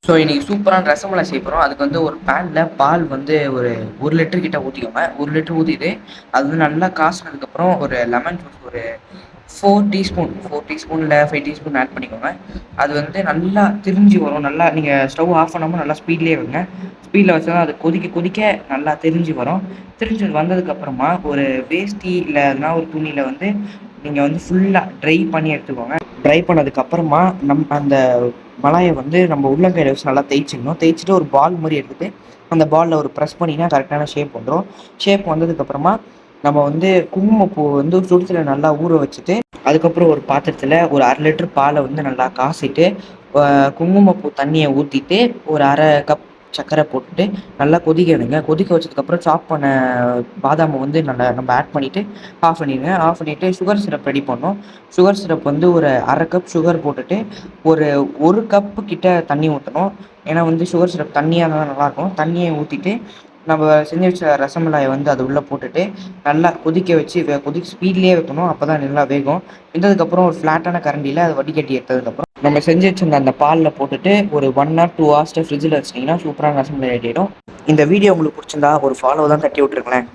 So இன்னைக்கு சூப்பரான ரசமலாய் செய்ய போகிறோம். அதுக்கு வந்து ஒரு பேனில் பால் வந்து ஒரு 1 லிட்டர் கிட்ட ஊற்றிக்கோங்க. 1 லிட்டர் ஊற்றிட்டு அது வந்து நல்லா காய்ச்சினதுக்கப்புறம் ஒரு லெமன் ஜூஸ் ஒரு 4 டீஸ்பூன் இல்லை 5 டீஸ்பூன் ஆட் பண்ணிக்கோங்க. அது வந்து நல்லா திரிஞ்சு வரும். நல்லா நீங்கள் ஸ்டவ் ஆஃப் பண்ணாமல் நல்லா ஸ்பீட்லேயே வைங்க. ஸ்பீடில் வச்சா அது கொதிக்க கொதிக்க நல்லா திரிஞ்சு வரும். திரிஞ்சு வந்ததுக்கப்புறமா ஒரு வேஷ்டி இல்லை எதுனா ஒரு துணியில் வந்து நீங்கள் வந்து ஃபுல்லாக ட்ரை பண்ணி எடுத்துக்கோங்க. ட்ரை பண்ணதுக்கப்புறமா அந்த மலாயை வந்து நம்ம உள்ளங்கையில் வச்சு நல்லா தேய்ச்சிக்கணும். தேய்ச்சிட்டு ஒரு பால் மாதிரி எடுத்துகிட்டு அந்த பாலில் ஒரு ப்ரெஸ் பண்ணிங்கன்னா கரெக்டான ஷேப் வந்துடும். ஷேப் வந்ததுக்கப்புறமா நம்ம வந்து குங்குமப்பூ வந்து சுடுத்தில் நல்லா ஊற வச்சுட்டு அதுக்கப்புறம் ஒரு பாத்திரத்தில் ஒரு 1/2 லிட்டர் பாலை வந்து நல்லா காசிட்டு குங்குமப்பூ தண்ணியை ஊற்றிட்டு ஒரு 1/2 கப் சர்க்கரை போட்டுட்டு நல்லா கொதிக்க விடுங்க. கொதிக்க வச்சதுக்கப்புறம் சாப் பண்ண பாதாமை வந்து நல்லா நம்ம ஆட் பண்ணிவிட்டு ஆஃப் பண்ணிடுங்க. ஆஃப் பண்ணிவிட்டு சுகர் சிரப் ரெடி பண்ணோம். சுகர் சிரப் வந்து ஒரு 1/2 கப் சுகர் போட்டுட்டு ஒரு கப்பு கிட்ட தண்ணி ஊற்றணும். ஏன்னா வந்து சுகர் சிரப் தண்ணியாக இருந்தால் நல்லாயிருக்கும். தண்ணியை ஊற்றிட்டு நம்ம செஞ்சு வச்ச ரசமலாயை வந்து அது உள்ளே போட்டுட்டு நல்லா கொதிக்க வச்சு ஸ்பீட்லேயே வைக்கணும். அப்போ தான் நல்லா வேகும். வெந்ததுக்கப்புறம் ஒரு ஃப்ளாட்டான கரண்டியில் அதை வடிகட்டி எடுத்ததுக்கப்புறம் நம்ம செஞ்சு வச்சிருந்த அந்த பாலில் போட்டுட்டு ஒரு 1 or 2 hours ஃப்ரிட்ஜில் வச்சிட்டிங்கன்னா சூப்பரான ரசமலாய் ரெடி ஆகிடும். இந்த வீடியோ உங்களுக்கு பிடிச்சிருந்தா ஒரு ஃபாலோ தான் தட்டி விட்டுருங்களேன்.